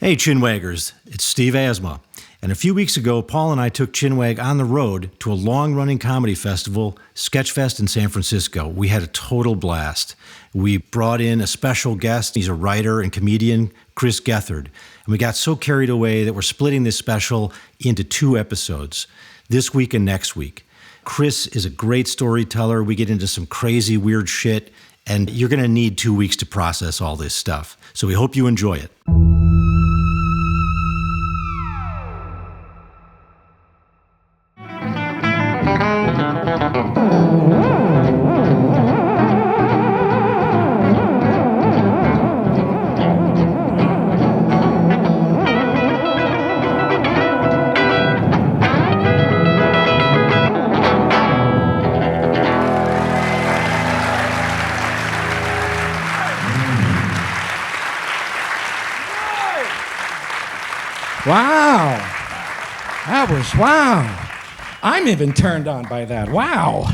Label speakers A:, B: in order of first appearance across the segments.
A: Hey, Chinwaggers, it's Steve Asma. And a few weeks ago, Paul and I took Chinwag on the road to a long-running comedy festival, Sketchfest in San Francisco. We had a total blast. We brought in a special guest. He's a writer and comedian, Chris Gethard. And we got so carried away that we're splitting this special into 2 episodes, this week and next week. Chris is a great storyteller. We get into some crazy, weird shit, and you're going to need 2 weeks to process all this stuff. So we hope you enjoy it.
B: Wow. That was wow. I'm even turned on by that. Wow.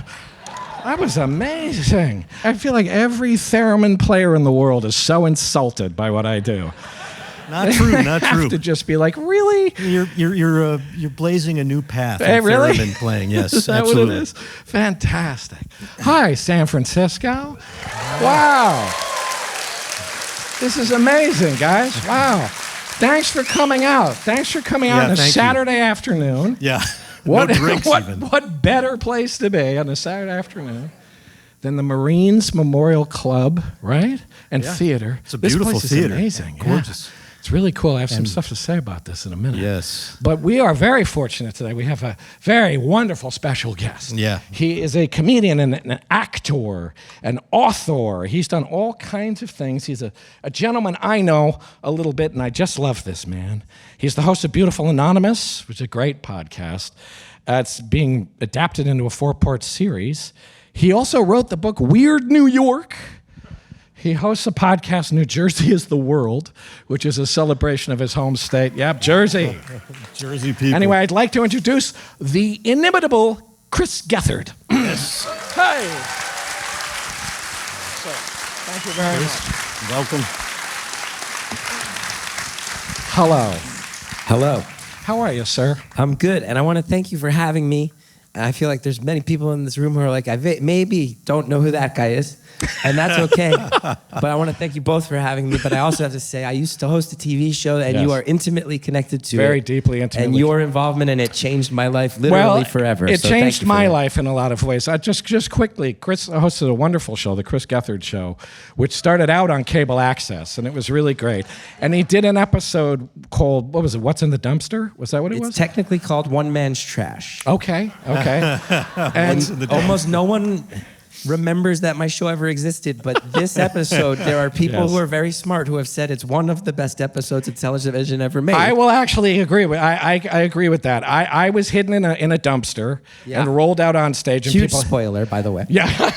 B: That was amazing. I feel like every theremin player in the world is so insulted by what I do.
A: Not true, not true.
B: Have to just be like, really?
A: You're blazing a new path.
B: Hey, really?
A: Theremin playing, yes,
B: Is that
A: absolutely.
B: what it is? Fantastic. Hi, San Francisco. Wow. This is amazing, guys. Wow. Thanks for coming out. Thanks for coming out on a Saturday afternoon.
A: Yeah.
B: What,
A: no drinks even.
B: What better place to be on a Saturday afternoon than the Marines Memorial Club, right? And theater.
A: It's a beautiful
B: this place
A: theater.
B: Is amazing.
A: Gorgeous.
B: Yeah. It's really cool. I have some stuff to say about this in a minute.
A: Yes.
B: But we are very fortunate today. We have a very wonderful special guest.
A: Yeah.
B: He is a comedian and an actor, an author. He's done all kinds of things. He's a gentleman I know a little bit, and I just love this man. He's the host of Beautiful Anonymous, which is a great podcast. It's being adapted into a 4-part series. He also wrote the book Weird New York. He hosts a podcast, New Jersey is the World, which is a celebration of his home state. Yep, Jersey.
A: Jersey people.
B: Anyway, I'd like to introduce the inimitable Chris Gethard.
A: Yes.
B: Hey. So, thank you very much.
A: Welcome.
B: Hello.
C: Hello.
B: How are you, sir?
C: I'm good, and I want to thank you for having me. And I feel like there's many people in this room who are like, I maybe don't know who that guy is, and that's okay. But I want to thank you both for having me. But I also have to say, I used to host a TV show, and you are intimately connected to it.
B: Very deeply intimately.
C: And your involvement in it changed my life literally forever.
B: It
C: so
B: changed
C: thank you
B: my
C: for that.
B: life in a lot of ways. Just quickly, Chris hosted a wonderful show, The Chris Gethard Show, which started out on cable access, and it was really great. And he did an episode called, what was it, What's in the Dumpster? Was that what it was?
C: It's technically called One Man's Trash.
B: Okay.
C: And almost no one remembers that my show ever existed, but this episode, there are people who are very smart who have said it's one of the best episodes of television ever made.
B: I will actually agree with. I agree with that. I was hidden in a dumpster and rolled out on stage. And
C: Huge
B: people,
C: spoiler, by the way.
B: Yeah.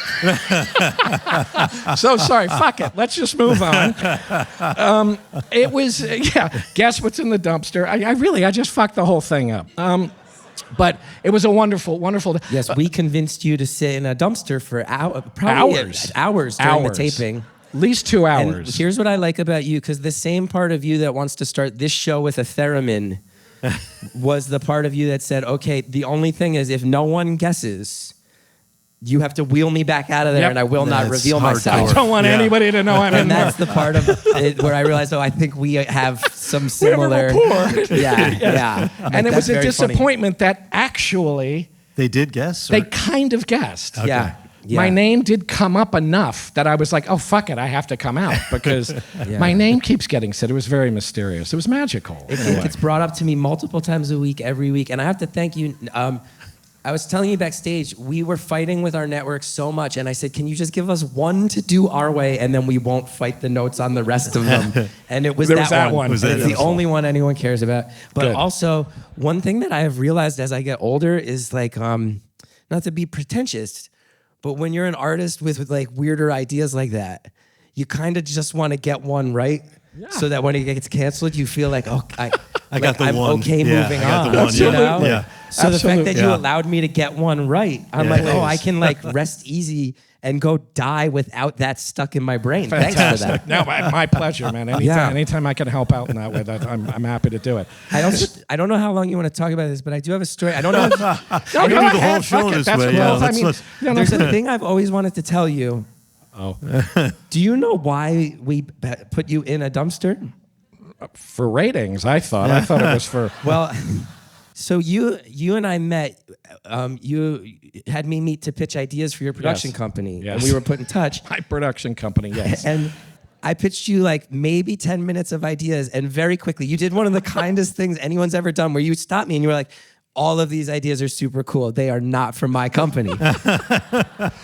B: So sorry. Fuck it. Let's just move on. It was Guess what's in the dumpster? I just fucked the whole thing up. But it was a wonderful.
C: Yes, we convinced you to sit in a dumpster for hours during the taping.
B: At least 2 hours.
C: And here's what I like about you, because the same part of you that wants to start this show with a theremin was the part of you that said, okay, the only thing is if no one guesses, you have to wheel me back out of there, and I will not reveal myself.
B: I don't want anybody to know I'm in there.
C: And that's the part of it where I realized, I think we have some similar.
B: We have a rapport.
C: Yeah.
B: And it was a disappointment that actually
A: They did guess?
B: they kind of guessed.
A: Okay.
C: Yeah.
B: My name did come up enough that I was like, oh, fuck it, I have to come out because my name keeps getting said. It was very mysterious. It was magical.
C: It's brought up to me multiple times a week, every week. And I have to thank you. I was telling you backstage, we were fighting with our network so much, and I said, can you just give us one to do our way, and then we won't fight the notes on the rest of them? And it was that one. It's the only one anyone cares about. But also, one thing that I have realized as I get older is like, not to be pretentious, but when you're an artist with like weirder ideas like that, you kind of just want to get one right. Yeah. So that when it gets canceled, you feel like,
A: I got the
C: I'm
A: one.
C: okay moving on.
A: The one.
C: You know?
A: Yeah.
C: So the fact that you allowed me to get one right, I'm like,
A: Please.
C: I can like rest easy and go die without that stuck in my brain. Thanks for that.
B: No, my pleasure, man. Anytime I can help out in that way, I'm happy to do it.
C: I don't know how long you want to talk about this, but I do have a story. I don't know.
A: We can do the whole show this way. Yeah,
C: There's a thing I've always wanted to tell you.
B: Oh.
C: Do you know why we put you in a dumpster?
B: For ratings, I thought it was for.
C: Well, so you and I met. You had me meet to pitch ideas for your production company,
B: Yes.
C: and we were put in touch.
B: My production company, yes.
C: And I pitched you like maybe 10 minutes of ideas, and very quickly you did one of the kindest things anyone's ever done, where you stopped me and you were like, all of these ideas are super cool. They are not from my company.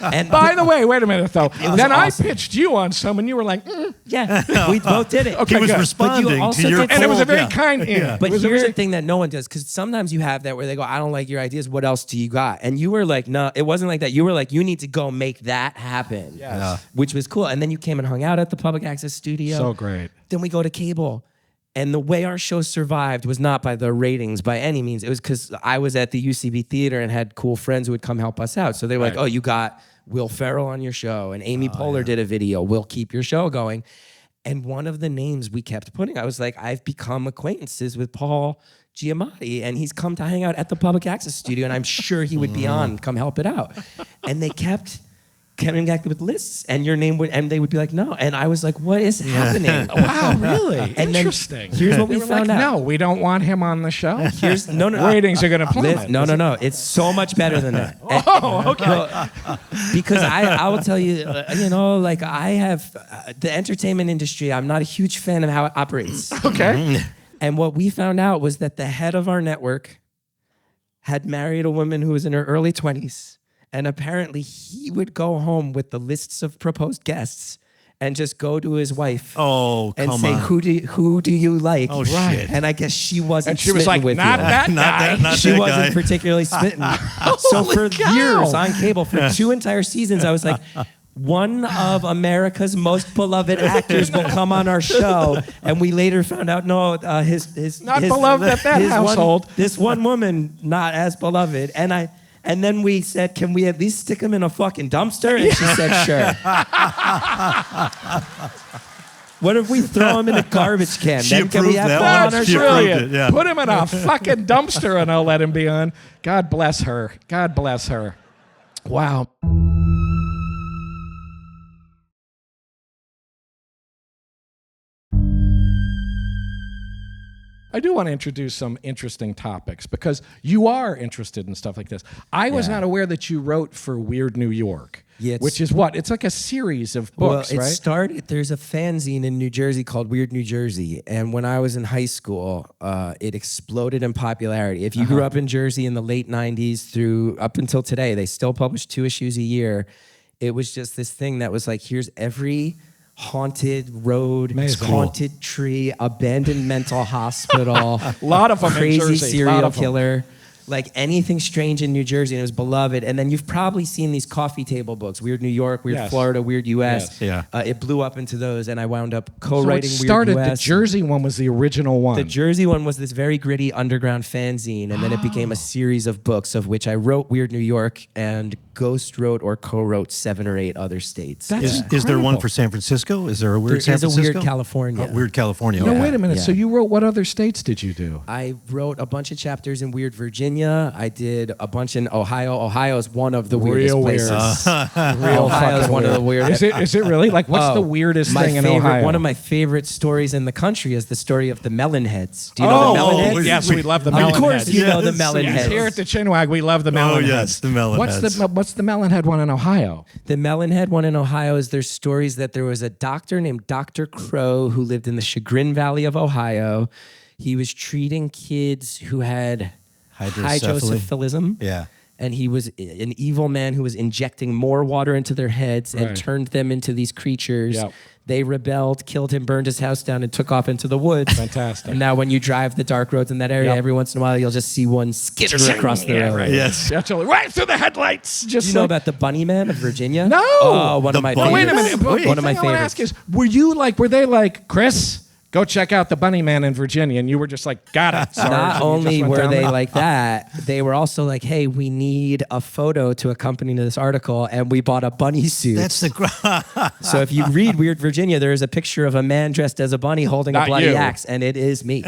C: And
B: By the way, wait a minute though. Then
C: awesome.
B: I pitched you on some, and you were like,
C: yeah, we both did it.
B: Okay,
A: he was
B: good.
A: responding
C: But you also
A: to your
C: did-
B: and it was a very
A: call.
B: kind.
C: But
B: it was
C: here's
B: a
C: the thing that no one does, because sometimes you have that where they go, I don't like your ideas. What else do you got? And you were like, no, it wasn't like that. You were like, you need to go make that happen.
B: Yes. Yeah.
C: Which was cool. And then you came and hung out at the public access studio.
B: So great.
C: Then we go to cable. And the way our show survived was not by the ratings by any means. It was because I was at the UCB theater and had cool friends who would come help us out. So they were like, oh, you got Will Ferrell on your show, and Amy Poehler did a video. We'll keep your show going. And one of the names we kept putting, I was like, I've become acquaintances with Paul Giamatti, and he's come to hang out at the public access studio, and I'm sure he would be on, come help it out. And they kept coming back with lists, and your name would, and they would be like, no. And I was like, what is happening?
B: Wow, really?
C: And
B: Interesting.
C: Then here's what we
B: They were
C: found
B: like,
C: out.
B: No, we don't want him on the show.
C: No.
B: Ratings are going to plummet.
C: No. It's so much better than that.
B: Oh, okay.
C: Because I will tell you, like I have the entertainment industry. I'm not a huge fan of how it operates.
B: Okay.
C: And what we found out was that the head of our network had married a woman who was in her early 20s. And apparently he would go home with the lists of proposed guests and just go to his wife and say, who do you like?
A: Oh, shit.
C: And I guess she wasn't
B: And she was
C: smitten
B: like,
C: with
B: not
C: you.
B: that guy.
A: Not
C: She
A: that
C: wasn't
A: guy.
C: particularly smitten. So for
B: cow.
C: years on cable, for 2 entire seasons, I was like, one of America's most beloved actors will come on our show. And we later found out, no, his
B: Not beloved at that household.
C: This one woman, not as beloved. And then we said, can we at least stick him in a fucking dumpster? And she said, sure. What if we throw him in a garbage can?
A: She
C: Then can we
A: approved
C: have
A: that
C: Paul
A: one.
C: on our
A: She
C: show?
A: approved
B: Brilliant.
A: it, yeah.
B: Put him in a fucking dumpster and I'll let him be on. God bless her. God bless her. Wow. I do want to introduce some interesting topics because you are interested in stuff like this. I was not aware that you wrote for Weird New York, which is what? It's like a series of books,
C: well, it
B: right?
C: started, there's a fanzine in New Jersey called Weird New Jersey. And when I was in high school, it exploded in popularity. If you grew up in Jersey in the late 90s through up until today, they still publish 2 issues a year. It was just this thing that was like, here's every haunted road,
B: Amazing.
C: haunted tree, abandoned mental hospital,
B: A lot of them in
C: crazy
B: Jersey. Lot
C: serial
B: of them.
C: killer. Like anything strange in New Jersey, and it was beloved. And then you've probably seen these coffee table books, Weird New York, Weird
B: Yes.
C: Florida, Weird US.
A: Yes. Yeah.
C: It blew up into those, and I wound up
B: So
C: co-writing
B: it started,
C: Weird
B: the
C: US.
B: Jersey one was the original one.
C: The Jersey one was this very gritty underground fanzine, and then it became a series of books, of which I wrote Weird New York and ghost wrote or co-wrote 7 or 8 other states.
B: That's
A: Is there one
B: incredible.
A: for San Francisco? Is there a
C: There
A: weird San
C: is a
A: Francisco?
C: Weird California.
A: Oh, weird California.
B: No,
A: okay.
B: wait a minute.
C: Yeah.
B: So you wrote, what other states did you do?
C: I wrote a bunch of chapters in Weird Virginia. I did a bunch in Ohio. Ohio is one of the weirdest
B: Real
C: places.
B: weird.
C: Ohio is one of the weirdest.
B: Is it really? Like, what's the weirdest
C: my
B: thing in
C: favorite,
B: Ohio?
C: One of my favorite stories in the country is the story of the Melonheads. Do you know
B: Oh,
C: the Melonheads?
B: yes, we love the
C: Of
B: Melonheads.
C: course you know the
A: Yes.
C: Melonheads.
B: Yes, here at the Chinwag, we love the Melonheads.
A: yes, the Melonheads.
B: What's the Melonhead one in Ohio?
C: The Melonhead one in Ohio is there's stories that there was a doctor named Dr. Crow who lived in the Chagrin Valley of Ohio. He was treating kids who had hydrocephalism.
A: Yeah.
C: And he was an evil man who was injecting more water into their heads and
B: Right.
C: turned them into these creatures.
B: Yep.
C: They rebelled, killed him, burned his house down, and took off into the woods.
B: Fantastic.
C: And now when you drive the dark roads in that area,
B: Yep.
C: every once in a while, you'll just see one skitter across the road.
B: right.
A: Yes.
B: Actually, right through the headlights. Just
C: Do you know
B: like-
C: about the Bunny Man of Virginia?
B: No.
C: Oh, one
A: The
C: of my
A: Bunny
B: Oh,
C: favorites.
B: wait a minute.
A: Wait.
B: The
C: One of my
B: thing I want to
C: favorites.
B: ask is, were they like, Chris, Go check out the Bunny Man in Virginia. And you were just like, got it. Sarge.
C: Not
B: And you
C: only
B: just went
C: were
B: down
C: they
B: the-
C: like that, they were also like, hey, we need a photo to accompany this article, and we bought a bunny suit.
A: That's the
C: So if you read Weird Virginia, there is a picture of a man dressed as a bunny holding a
B: Not
C: bloody
B: you.
C: axe, and it is me.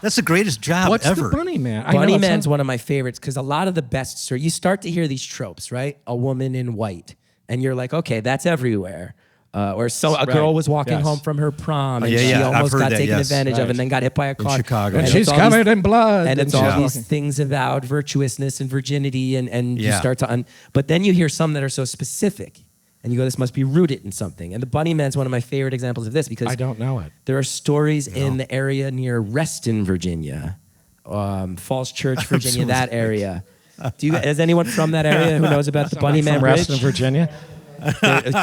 A: that's the greatest job
B: What's
A: ever.
B: the Bunny Man? I know
C: Bunny
B: it's
C: Man's
B: not-
C: one of my favorites because a lot of the best stories, you start to hear these tropes, right? A woman in white, and you're like, okay, that's everywhere. Or so a girl
B: Right.
C: was walking
B: Yes.
C: home from her prom and
A: yeah,
C: she
A: yeah. I've
C: almost
A: heard
C: got
A: that,
C: taken
A: yes.
C: advantage of
B: Right.
C: and then got hit by a car.
A: Chicago.
B: And
A: Yeah.
B: she's
C: it's all
B: covered in blood.
C: and it's all
B: she's
C: these
B: walking.
C: things about virtuousness and virginity and you
A: Yeah.
C: start to but then you hear some that are so specific and you go, this must be rooted in something. And the Bunny Man's one of my favorite examples of this because
B: I don't know it.
C: there are stories in the area near Reston, Virginia, Falls Church, Virginia, that area. Is anyone from that area who knows about the Bunny Man
B: From
C: Bridge?
B: Reston, Virginia.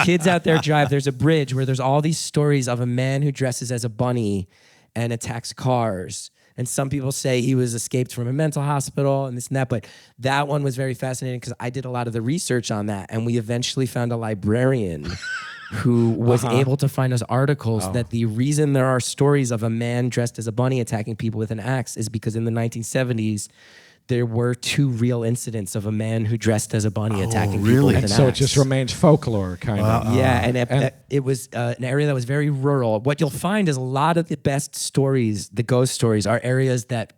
C: Kids out there drive. There's a bridge where there's all these stories of a man who dresses as a bunny and attacks cars. And some people say he was escaped from a mental hospital and this and that. But that one was very fascinating because I did a lot of the research on that. And we eventually found a librarian who was able to find us articles that the reason there are stories of a man dressed as a bunny attacking people with an axe is because in the 1970s, there were 2 real incidents of a man who dressed as a bunny attacking people
A: really?
C: with
B: And
C: an
B: so it
C: axe.
B: just remains folklore, kind of.
C: Yeah, and it was an area that was very rural. What you'll find is a lot of the best stories, the ghost stories, are areas that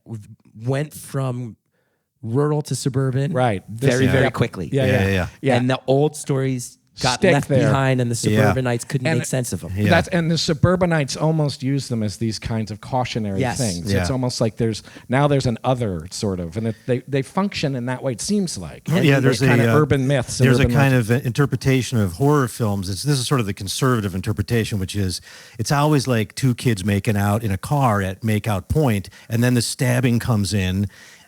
C: went from rural to suburban
B: Right.
C: very, very quickly.
B: Yeah.
C: And the old stories got
B: Stick
C: left
B: there.
C: behind and the
A: Yeah.
C: suburbanites couldn't
B: And-
C: make sense of them.
A: Yeah.
B: And the suburbanites almost use them as these kinds of cautionary
C: Yes.
B: things.
A: Yeah.
B: It's almost like there's an other sort of, and they function in that way. It seems like.
A: Yeah, there's
B: kind
A: a
B: of urban myths. and
A: There's a
B: urban
A: kind of interpretation of horror films. This is sort of the conservative interpretation, which is it's always like 2 kids making out in a car at make-out point, and then the stabbing comes in.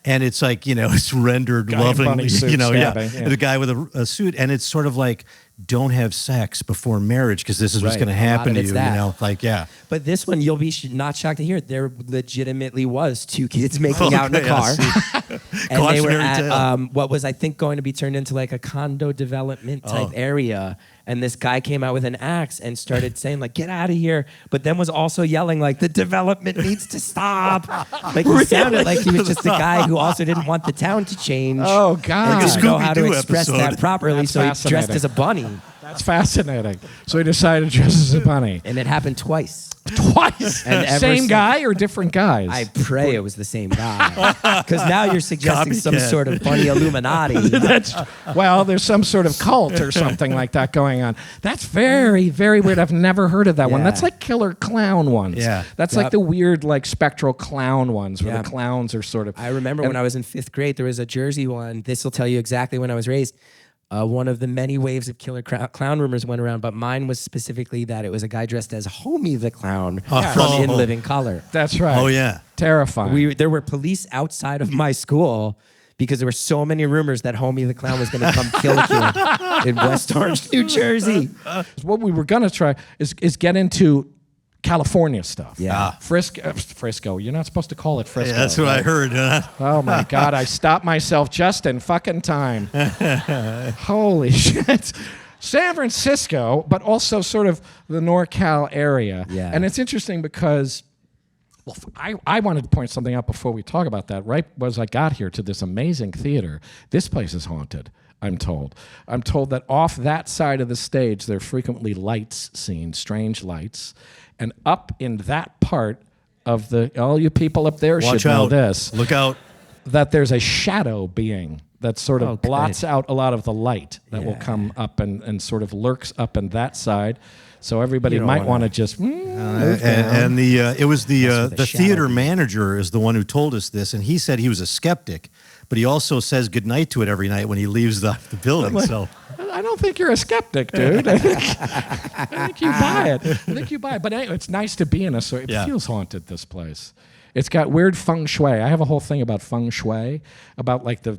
A: And it's like, it's rendered
B: Guy in
A: lovingly,
B: bunny suit stabbing, yeah.
A: And a guy with a suit. And it's sort of like, don't have sex before marriage because this is what's
C: Right.
A: going to
C: A lot
A: happen
C: of
A: to
C: it's
A: you,
C: that.
A: Like, yeah.
C: But this one, you'll be not shocked to hear, there legitimately was 2 kids making out in a
A: Okay,
C: car.
A: I
C: And they were
A: Cautionary
C: at
A: tale.
C: what was, I think, going to be turned into like a condo development type area. And this guy came out with an axe and started saying, like, get out of here. But then was also yelling, like, the development needs to stop. Like, he sounded like he was just a guy who also didn't want the town to change.
B: Oh,
C: And
B: God.
C: didn't know how to
A: Scooby-Doo
C: express
A: episode.
C: that properly,
B: That's
C: so he dressed
B: fascinating.
C: as a bunny.
B: That's fascinating. So he decided to dress as a bunny.
C: And it happened twice.
B: Twice.
C: And ever
B: Same
C: since-
B: guy or different guys?
C: I pray it was the same guy. Because now you're suggesting some
A: Copycat.
C: sort of bunny Illuminati.
B: Well, there's some sort of cult or something like that going on. That's very, very weird. I've never heard of that one.
C: Yeah.
B: That's like killer clown ones.
A: Yeah.
B: That's
C: Yep.
B: like the weird, like spectral clown ones where
C: Yeah.
B: the clowns are sort of.
C: I remember when I was in 5th grade, there was a Jersey one. This will tell you exactly when I was raised. One of the many waves of killer clown rumors went around, but mine was specifically that it was a guy dressed as Homie the Clown from In Living Color.
B: That's right.
A: Oh, yeah.
B: Terrifying.
C: There were police outside of my school because there were so many rumors that Homie the Clown was going to come kill a kid in West Orange, New Jersey.
B: What we were going to try is get into California stuff.
C: Yeah.
B: Frisco. You're not supposed to call it Frisco.
A: Yeah, that's what I heard.
B: Oh my God, I stopped myself just in fucking time. Holy shit. San Francisco, but also sort of the NorCal area.
C: Yeah.
B: And it's interesting because well, I wanted to point something out before we talk about that. Right as I got here to this amazing theater, this place is haunted, I'm told. I'm told that off that side of the stage, there are frequently lights seen, strange lights. And up in that part of all you people up there
A: Watch
B: should know
A: out.
B: this,
A: Look out.
B: that there's a shadow being that sort of
C: Okay.
B: blots out a lot of the light that will come up and sort of lurks up in that side. So everybody
C: don't
B: might
C: wanna-
B: want to just move down.
A: And it was the
C: where the shadow
A: theater
C: be.
A: manager is the one who told us this, and he said he was a skeptic, but he also says goodnight to it every night when he leaves the building. So
B: I don't think you're a skeptic, dude. I think you buy it. But anyway, it's nice to be in a sort. It
A: Yeah.
B: feels haunted, this place. It's got weird feng shui. I have a whole thing about feng shui, about like the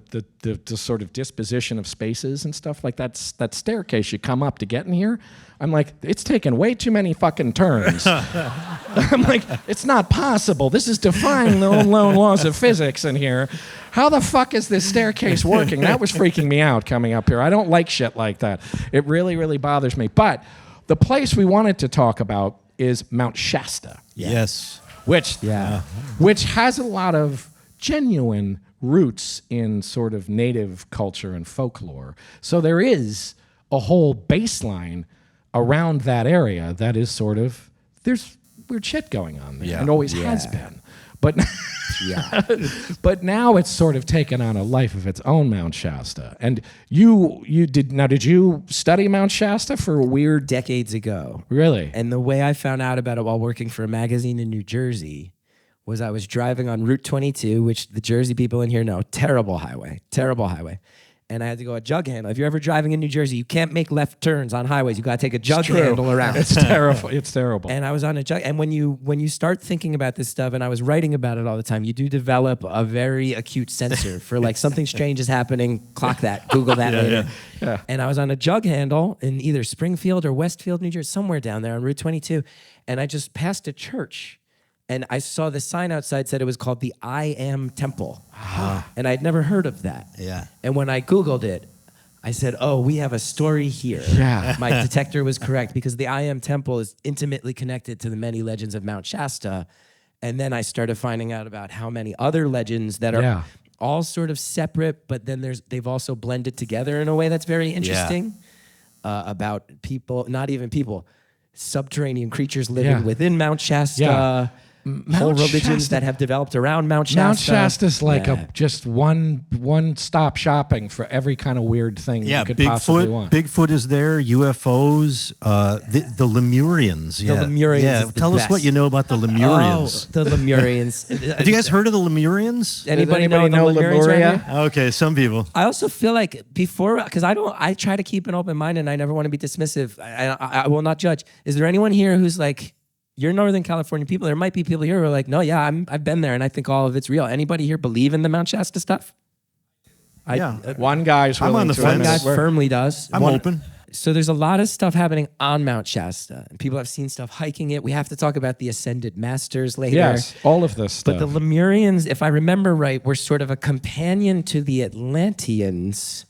B: sort of disposition of spaces and stuff like that. That staircase you come up to get in here, I'm like, it's taken way too many fucking turns. I'm like, it's not possible. This is defying the unknown laws of physics in here. How the fuck is this staircase working? That was freaking me out coming up here. I don't like shit like that. It really, really bothers me. But the place we wanted to talk about is Mount Shasta,
A: Yes.
B: which
C: Yeah.
B: which has a lot of genuine roots in sort of native culture and folklore. So there is a whole baseline around that area that is sort of, there's weird shit going on there,
A: Yeah.
B: and always has been. But but now it's sort of taken on a life of its own, Mount Shasta. And did you study Mount Shasta for weird?
C: Decades ago.
B: Really?
C: And the way I found out about it while working for a magazine in New Jersey was I was driving on Route 22, which the Jersey people in here know, terrible highway. And I had to go a jug handle. If you're ever driving in New Jersey, you can't make left turns on highways. You got to take a jug handle around.
B: It's terrible. It's terrible.
C: And I was on a jug. And when you start thinking about this stuff, and I was writing about it all the time, you do develop a very acute sensor for like something strange is happening. Clock that. Google that later.
B: Yeah.
C: And I was on a jug handle in either Springfield or Westfield, New Jersey, somewhere down there on Route 22. And I just passed a church. And I saw the sign outside said it was called the I Am Temple. And I'd never heard of that.
A: Yeah.
C: And when I Googled it, I said, oh, we have a story here.
B: Yeah.
C: My detector was correct because the I Am Temple is intimately connected to the many legends of Mount Shasta. And then I started finding out about how many other legends that are all sort of separate, but then they've also blended together in a way that's very interesting about people, not even people, subterranean creatures living within Mount Shasta.
B: Yeah.
C: Whole
B: Mount
C: religions
B: Shasta-
C: that have developed around Mount Shasta.
B: Mount Shasta's like
C: Yeah.
B: just one-stop shopping for every kind of weird thing
A: Yeah,
B: you could possibly want.
A: Bigfoot is there, UFOs, the Lemurians. Yeah.
C: Lemurians
A: Yeah,
C: is the
A: tell us
C: best.
A: what you know about the Lemurians.
C: Oh, the Lemurians.
A: Have you guys heard of the Lemurians?
C: Anybody
B: Does anybody
C: know the
B: know
C: Lemurians right
B: Lemuria?
C: here?
A: Okay, some people.
C: I also feel like before, because I try to keep an open mind and I never want to be dismissive. I will not judge. Is there anyone here who's like, you're Northern California people? There might be people here who are like, no, yeah, I've been there and I think all of it's real. Anybody here believe in the Mount Shasta stuff?
B: One guy's
A: I'm
B: willing
A: on the
B: to
A: fence.
C: One guy
B: admit-
C: firmly does.
A: I'm open.
C: So there's a lot of stuff happening on Mount Shasta. And people have seen stuff hiking it. We have to talk about the Ascended Masters later.
B: Yes, all of this stuff.
C: But the Lemurians, if I remember right, were sort of a companion to the Atlanteans.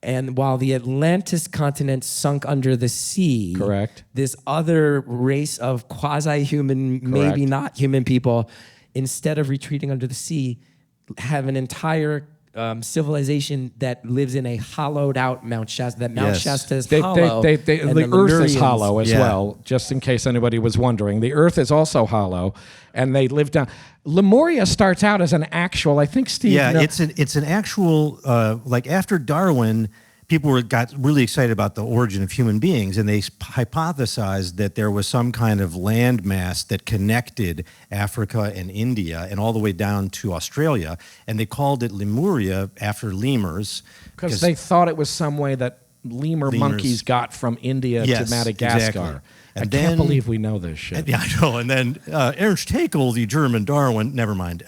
C: And while the Atlantis continent sunk under the sea,
B: Correct.
C: this other race of quasi-human, maybe not human people, instead of retreating under the sea, have an entire civilization that lives in a hollowed out Mount Shasta. That Mount
A: Yes.
C: Shasta is
B: They-
C: hollow.
B: they-
C: and
B: the Earth is
C: Lemurians-
B: hollow as
A: Yeah.
B: well, just in case anybody was wondering. The Earth is also hollow, and they live down. Lemuria starts out as an actual, I think, Steve.
A: Yeah,
B: no-
A: it's an actual like after Darwin, people got really excited about the origin of human beings, and they hypothesized that there was some kind of landmass that connected Africa and India and all the way down to Australia, and they called it Lemuria after lemurs
B: because they thought it was some way that lemur monkeys got from India
A: Yes,
B: to Madagascar.
A: exactly.
B: I
A: And
B: can't
A: then-
B: believe we know this shit.
A: Yeah, I know. And then Ernst Haeckel, the German Darwin, never mind.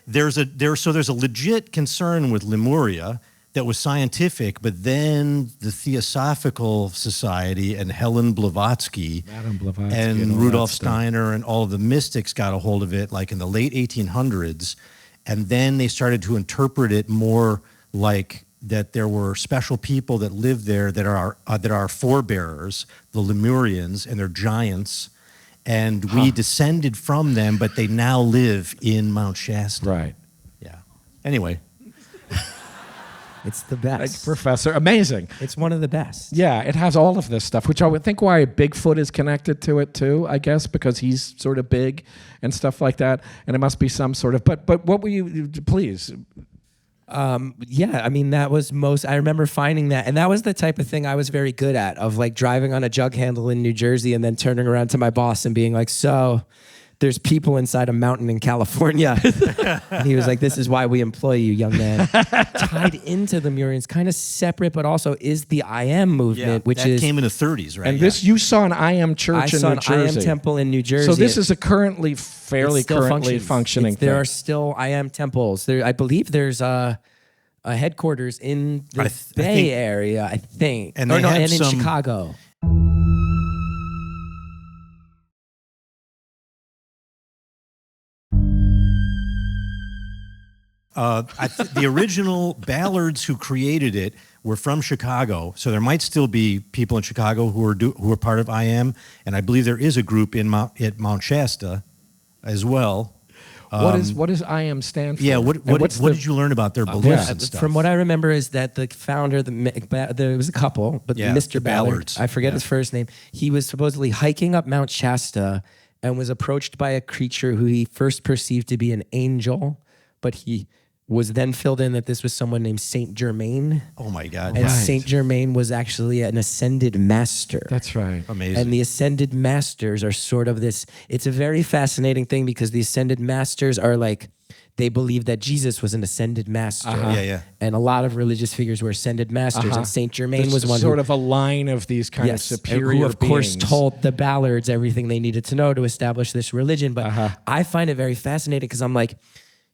A: There's a legit concern with Lemuria that was scientific, but then the Theosophical Society and Helen Blavatsky
B: Madame Blavatsky and
A: and
B: all
A: Rudolf
B: that stuff.
A: Steiner and all of the mystics got a hold of it like in the late 1800s, and then they started to interpret it more like that there were special people that lived there that are our forebearers, the Lemurians, and they're giants, and we descended from them, but they now live in Mount Shasta.
B: Right.
A: Yeah. Anyway.
C: It's the best.
B: Like, Professor, amazing.
C: It's one of the best.
B: Yeah, it has all of this stuff, which I would think why Bigfoot is connected to it too, I guess, because he's sort of big and stuff like that. And it must be some sort of, but what were you, please?
C: Yeah, I mean, that was I remember finding that. And that was the type of thing I was very good at, of like driving on a jug handle in New Jersey and then turning around to my boss and being like, so there's people inside a mountain in California. And he was like, this is why we employ you, young man. Tied into the Lemurians, kind of separate, but also is the I Am movement, which
A: that
C: is...
A: came in the 30s, right?
B: And this, you saw an I Am church
C: I
B: in
C: saw
B: New
C: an I Am
B: Jersey.
C: temple in New Jersey.
B: So this is a fairly
C: It still
B: currently
C: functions.
B: functioning
C: There
B: thing.
C: are still I Am temples. There, I believe there's a headquarters in the
A: I
C: Bay
A: think-
C: Area, I think.
A: And they have
C: and in
A: some-
C: Chicago.
A: The original Ballards who created it We're from Chicago, so there might still be people in Chicago who are part of I Am, and I believe there is a group at Mount Shasta as well.
B: What does I Am stand for?
A: Yeah, what did you learn about their beliefs and stuff?
C: From what I remember is that the founder, there was a couple, but Mr. Ballard, I forget his first name, he was supposedly hiking up Mount Shasta and was approached by a creature who he first perceived to be an angel, but he was then filled in that this was someone named Saint Germain.
A: Oh my God.
C: And Saint Germain was actually an ascended master.
B: That's right.
A: Amazing.
C: And the ascended masters are sort of this, it's a very fascinating thing because the ascended masters are like, they believe that Jesus was an ascended master. And a lot of religious figures were ascended masters, and Saint Germain was one
B: sort of a line of these kind of superior
C: who, of course,
B: beings.
C: told the Ballards everything they needed to know to establish this religion. But I find it very fascinating because I'm like,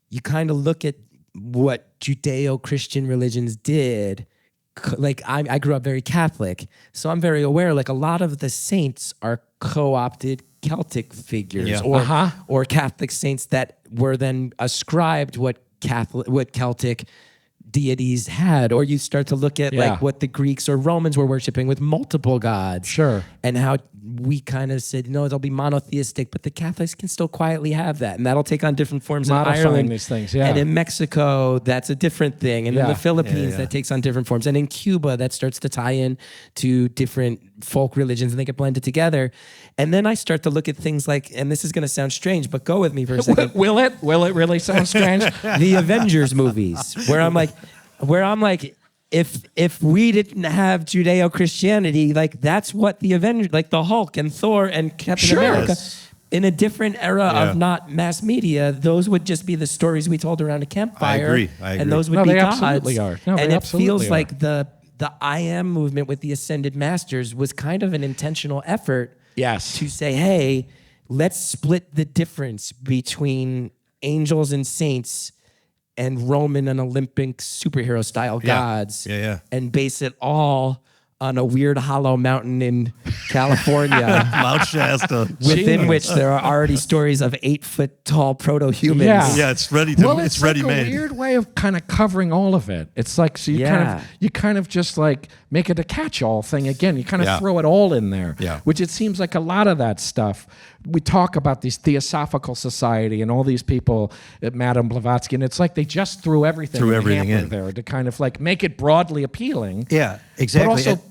C: you kind of look at what Judeo-Christian religions did. Like I grew up very Catholic, so I'm very aware. Like a lot of the saints are co-opted Celtic figures, or Catholic saints that were then ascribed what Celtic deities had. Or you start to look at like what the Greeks or Romans were worshiping with multiple gods.
B: Sure.
C: And how we kind of said, no, they'll be monotheistic, but the Catholics can still quietly have that. And that'll take on different forms in Ireland.
B: These things,
C: And in Mexico, that's a different thing. And in the Philippines, that takes on different forms. And in Cuba, that starts to tie in to different folk religions and they get blended together. And then I start to look at things like, and this is going to sound strange, but go with me for a second.
B: Will it really sound strange?
C: The Avengers movies, where I'm like, if we didn't have Judeo-Christianity, like that's what the Avengers, like the Hulk and Thor and Captain America, in a different era of not mass media, those would just be the stories we told around a campfire.
A: I agree.
C: And those would be
B: they
C: gods.
B: Absolutely are. No,
C: and
B: they
C: it feels
B: absolutely
C: like the I Am movement with the Ascended Masters was kind of an intentional effort to say, hey, let's split the difference between angels and saints and Roman and Olympic superhero style gods and base it all on a weird hollow mountain in California.
A: Mount Shasta.
C: Within which there are already stories of 8-foot tall proto-humans.
A: Yeah, it's ready to it's ready
B: like
A: made.
B: A weird way of kind of covering all of it. It's like so you kind of just like make it a catch-all thing again. You kind of throw it all in there.
A: Yeah.
B: Which it seems like a lot of that stuff. We talk about these Theosophical Society and all these people at Madame Blavatsky, and it's like they just threw everything in there to kind of like make it broadly appealing.
A: Yeah, exactly.
B: But also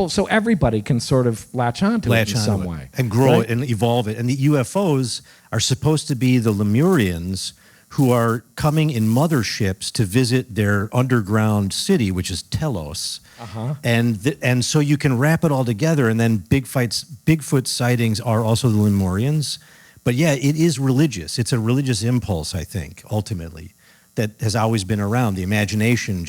B: so everybody can sort of latch onto it in some way.
A: And grow it and evolve it. And the UFOs are supposed to be the Lemurians who are coming in motherships to visit their underground city, which is Telos. And so you can wrap it all together, and then Bigfoot sightings are also the Lemurians. But yeah, it is religious. It's a religious impulse, I think, ultimately, that has always been around. The imagination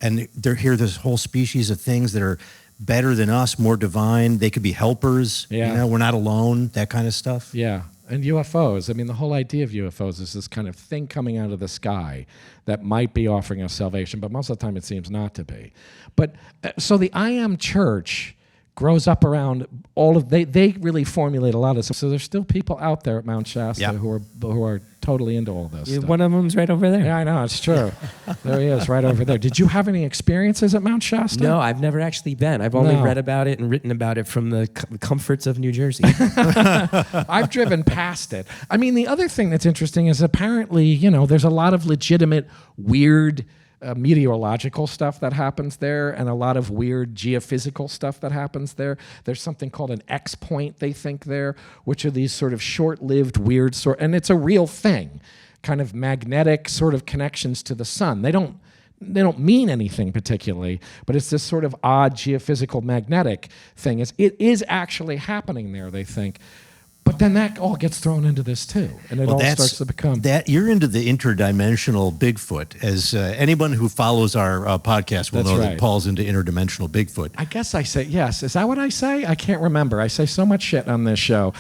A: and they're here, this whole species of things that are better than us, more divine. They could be helpers.
B: Yeah.
A: We're not alone, that kind of stuff.
B: Yeah. And UFOs, I mean, the whole idea of UFOs is this kind of thing coming out of the sky that might be offering us salvation, but most of the time it seems not to be. But so the I Am Church grows up around all of, they really formulate a lot of stuff. So there's still people out there at Mount Shasta who are totally into all this stuff.
C: One of them's right over there.
B: Yeah, I know, it's true. There he is, right over there. Did you have any experiences at Mount Shasta?
C: No, I've never actually been. I've only read about it and written about it from the comforts of New Jersey.
B: I've driven past it. I mean, the other thing that's interesting is apparently, there's a lot of legitimate, weird meteorological stuff that happens there and a lot of weird geophysical stuff that happens there. There's something called an X point, they think there, which are these sort of short-lived weird and it's a real thing, kind of magnetic sort of connections to the sun. They don't mean anything particularly, but it's this sort of odd geophysical magnetic thing. It is actually happening there, they think. But then that all gets thrown into this too, and it all starts to become
A: that. You're into the interdimensional Bigfoot, as anyone who follows our podcast will know that Paul's into interdimensional Bigfoot.
B: I guess I say yes. Is that what I say? I can't remember. I say so much shit on this show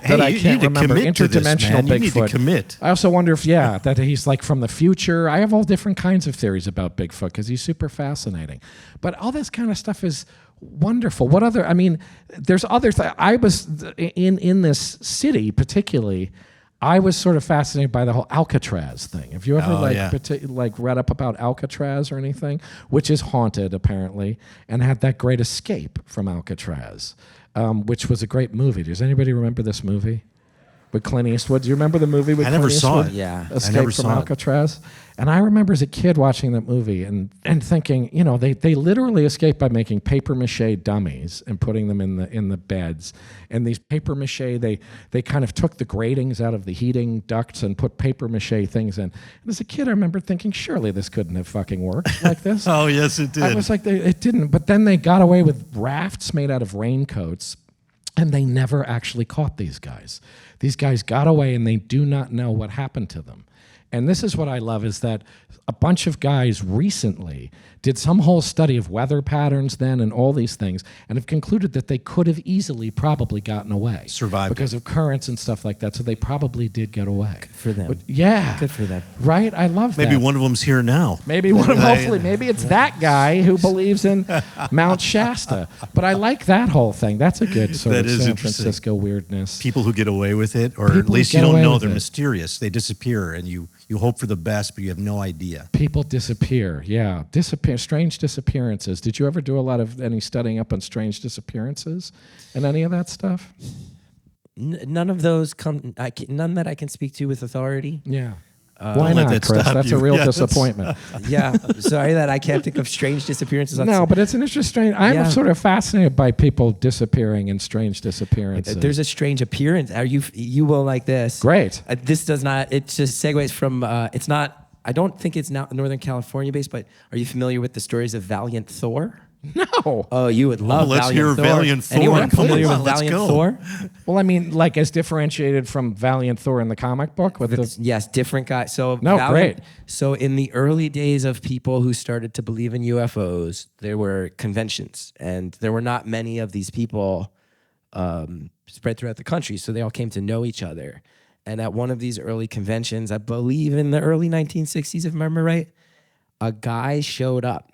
B: that I can't remember. Interdimensional Bigfoot.
A: You need to commit.
B: I also wonder if that he's like from the future. I have all different kinds of theories about Bigfoot because he's super fascinating. But all this kind of stuff is wonderful. What other? I mean, there's other. I was in this city particularly. I was sort of fascinated by the whole Alcatraz thing. Have you ever
A: yeah.
B: read up about Alcatraz or anything? Which is haunted apparently, and had that great escape from Alcatraz, which was a great movie. Does anybody remember this movie with Clint Eastwood? Do you remember the movie with
A: I
B: Clint
A: never saw
B: Eastwood?
A: it.
C: Yeah.
A: I
B: Escape
A: never
B: from
A: saw it.
B: Alcatraz. And I remember as a kid watching that movie and thinking, they literally escaped by making paper mache dummies and putting them in the beds. And these paper mache, they kind of took the gratings out of the heating ducts and put paper mache things in. And as a kid, I remember thinking, surely this couldn't have fucking worked like this.
A: Oh, yes, it did.
B: I was like, it didn't. But then they got away with rafts made out of raincoats. And they never actually caught these guys. These guys got away and they do not know what happened to them. And this is what I love is that a bunch of guys recently did some whole study of weather patterns then and all these things and have concluded that they could have easily probably gotten away.
A: Survived
B: because of currents and stuff like that. So they probably did get away. Good
C: for them.
B: But yeah.
C: Good for them.
B: Right? I love that.
A: Maybe one of them's here now.
B: Maybe hopefully, maybe it's that guy who believes in Mount Shasta. But I like that whole thing. That's a good sort
A: That
B: of
A: is
B: San
A: interesting.
B: Francisco weirdness.
A: People who get away with it, or
B: People
A: at least
B: who
A: you
B: get
A: don't
B: away
A: know
B: with
A: they're
B: it.
A: mysterious. They disappear, and you hope for the best, but you have no idea.
B: People disappear. Yeah, strange disappearances. Did you ever do a lot of any studying up on strange disappearances and any of that stuff?
C: None of those come. None that I can speak to with authority.
B: Yeah. Why
A: Don't let
B: not,
A: that
B: Chris?
A: stop
B: That's
A: you.
B: a real
A: Yeah, that's-
B: disappointment.
C: Yeah, sorry that I can't think of strange disappearances.
B: No, but it's an interesting. I'm
C: Yeah.
B: sort of fascinated by people disappearing and strange disappearances.
C: There's a strange appearance. You will like this.
B: Great.
C: This does not. It just segues from. It's not. I don't think it's now Northern California based. But are you familiar with the stories of Valiant Thor?
B: No.
C: Oh, you would love
A: let's
C: Valiant
A: hear
C: Thor.
A: Valiant Thor.
C: Anyone
A: Come
C: familiar
A: on,
C: with
A: let's
C: Valiant
A: go.
C: Thor?
B: Well, I mean, like as differentiated from Valiant Thor in the comic book with the.
C: Yes, different guy. So
B: No, great.
C: So in the early days of people who started to believe in UFOs, there were conventions, and there were not many of these people spread throughout the country. So they all came to know each other. And at one of these early conventions, I believe in the early 1960s, if I remember right, a guy showed up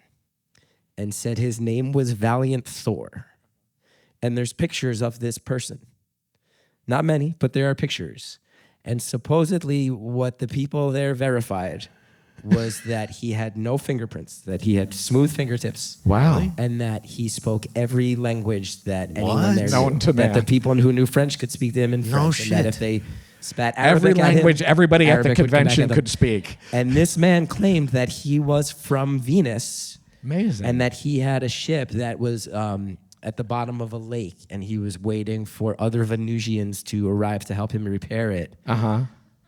C: and said his name was Valiant Thor. And there's pictures of this person. Not many, but there are pictures. And supposedly what the people there verified was that he had no fingerprints, that he had smooth fingertips.
B: Wow.
C: And that he spoke every language that anyone
A: What?
C: there
B: Known
C: knew.
B: to
C: That the
B: man.
C: people who knew French could speak to him in
A: No
C: French. And that
A: shit.
C: if they spat
B: Every
C: Arabic at him,
B: language everybody at the
C: Arabic would come back
B: convention
C: at them.
B: could speak.
C: And this man claimed that he was from Venus.
B: Amazing.
C: And that he had a ship that was at the bottom of a lake, and he was waiting for other Venusians to arrive to help him repair it.
B: Uh-huh.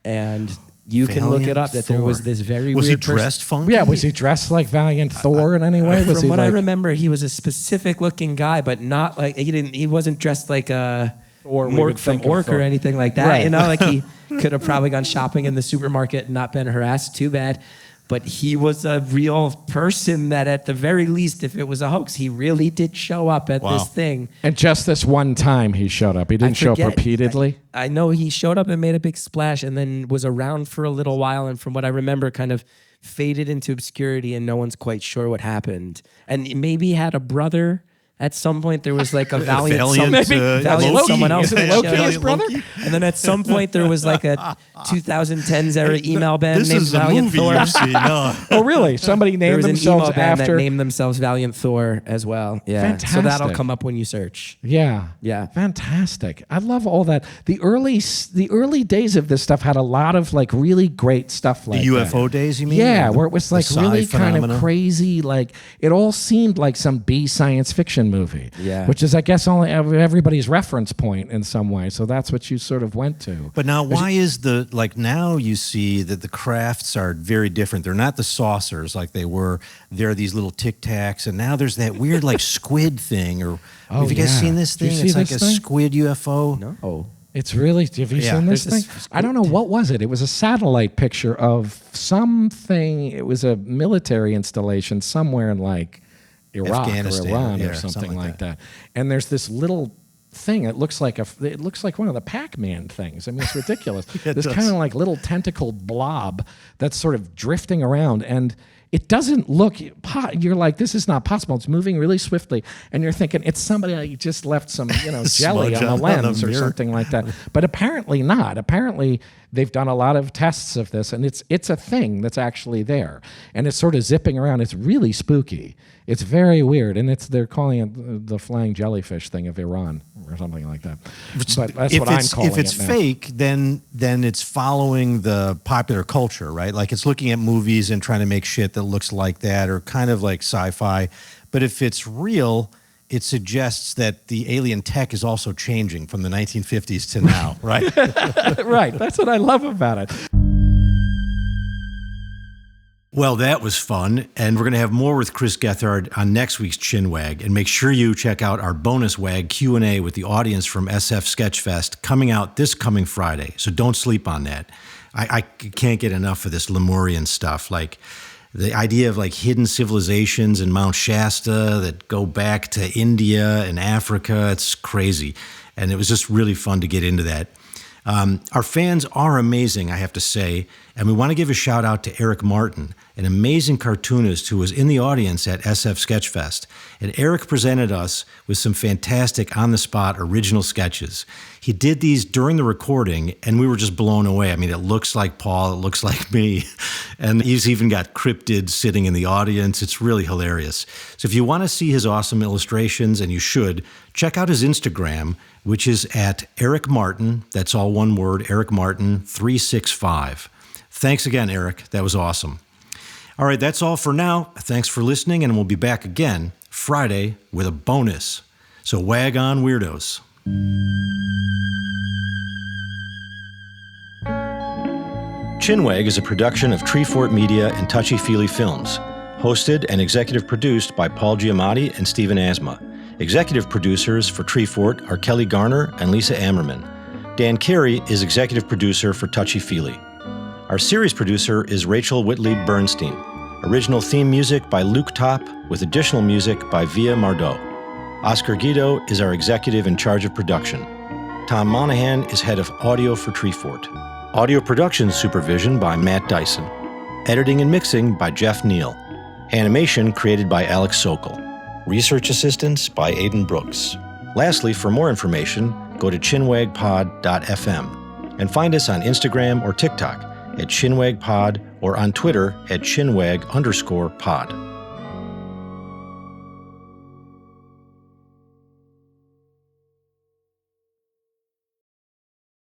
C: And you can look it up that there was
A: Thor.
C: this very
A: Was he
C: weird person.
A: dressed funky?
B: Yeah, was he dressed like Valiant Thor in any way? Was
C: From
B: he
C: what I
B: like
C: remember, he was a specific looking guy, but not like he wasn't dressed like a
B: Thor we would
C: Mork from
B: think of
C: Orc
B: Thor.
C: or anything like that.
B: Right.
C: You know, like he could have probably gone shopping in the supermarket and not been harassed. Too bad. But he was a real person that at the very least, if it was a hoax, he really did show up at
A: Wow.
C: this thing.
B: And just this one time he showed up. He didn't show up
C: forget-
B: repeatedly.
C: I know he showed up and made a big splash and then was around for a little while. And from what I remember, kind of faded into obscurity and no one's quite sure what happened. And maybe he had a brother. At some point, there was like a Valiant,
A: Valiant,
C: Valiant
A: Loki.
C: someone else.
B: Isn't
C: that
B: Loki
C: showed up.
B: his brother?
C: And then at some point, there was like a 2010s era email band
A: This
C: named
A: is a
C: Valiant
A: movie
C: Thor.
A: you see. No.
B: Oh, really? Somebody
C: There
B: named
C: was an
B: themselves
C: emo band
B: after.
C: that named themselves Valiant Thor as well. Yeah. So
B: Fantastic.
C: that'll come up when you search.
B: Yeah.
C: Yeah.
B: Fantastic. I love all that. The early days of this stuff had a lot of like really great stuff like
A: The
B: that.
A: UFO days, you mean?
B: Yeah,
A: Or
B: where it was
A: the
B: like
A: psi
B: really kind
A: phenomena?
B: of crazy. Like it all seemed like some B science fiction movie.
C: Yeah.
B: Which is, I guess, only everybody's reference point in some way. So that's what you sort of went to.
A: But now, why is now you see that the crafts are very different. They're not the saucers like they were. They're these little Tic Tacs, and now there's that weird like squid thing. Or have you guys
B: yeah.
A: seen this
B: Did you
A: thing?
B: see
A: It's like
B: this
A: a
B: thing?
A: squid UFO.
C: No.
B: It's really. Have you
A: Yeah.
B: seen this
C: There's
B: thing?
C: this
B: I don't know what was it. It was a satellite picture of something. It was a military installation somewhere in like Iraq or
A: Afghanistan,
B: Iran
A: yeah,
B: or something
A: something like
B: like that. And there's this little thing. It looks like one of the Pac-Man things. I mean, it's ridiculous.
A: It
B: This
A: does.
B: kind of like little tentacle blob that's sort of drifting around and. it doesn't look, you're like, this is not possible. It's moving really swiftly. And you're thinking, it's somebody that just left some, jelly on the lens or something like that. But apparently not. Apparently they've done a lot of tests of this, and it's a thing that's actually there. And it's sort of zipping around. It's really spooky. It's very weird. And they're calling it the flying jellyfish thing of Iran or something like that. But that's what I'm calling it now.
A: If it's fake, then it's following the popular culture, right? Like it's looking at movies and trying to make shit that looks like that or kind of like sci-fi. But if it's real, it suggests that the alien tech is also changing from the 1950s to now, right?
B: Right. That's what I love about it.
A: Well, that was fun, and we're going to have more with Chris Gethard on next week's Chinwag, and make sure you check out our bonus WAG Q&A with the audience from SF Sketchfest coming out this coming Friday, so don't sleep on that. I can't get enough of this Lemurian stuff, like the idea of like hidden civilizations in Mount Shasta that go back to India and Africa. It's crazy, and it was just really fun to get into that. Our fans are amazing, I have to say, and we want to give a shout out to Eric Martin, an amazing cartoonist who was in the audience at SF Sketchfest. And Eric presented us with some fantastic on-the-spot original sketches. He did these during the recording, and we were just blown away. I mean, it looks like Paul, it looks like me, and he's even got cryptids sitting in the audience. It's really hilarious. So if you want to see his awesome illustrations, and you should, check out his Instagram, which is at Eric Martin, that's all one word, Eric Martin 365. Thanks again, Eric. That was awesome. All right, that's all for now. Thanks for listening, and we'll be back again Friday with a bonus. So wag on, weirdos. Chinwag is a production of Treefort Media and Touchy Feely Films, hosted and executive produced by Paul Giamatti and Stephen Asma. Executive producers for Treefort are Kelly Garner and Lisa Ammerman. Dan Carey is executive producer for Touchy Feely. Our series producer is Rachel Whitley Bernstein. Original theme music by Luke Top, with additional music by Via Mardot. Oscar Guido is our executive in charge of production. Tom Monahan is head of audio for Treefort. Audio production supervision by Matt Dyson. Editing and mixing by Jeff Neal. Animation created by Alex Sokol. Research assistance by Aidan Brooks. Lastly, for more information, go to chinwagpod.fm and find us on Instagram or TikTok at chinwagpod or on Twitter at chinwag_pod.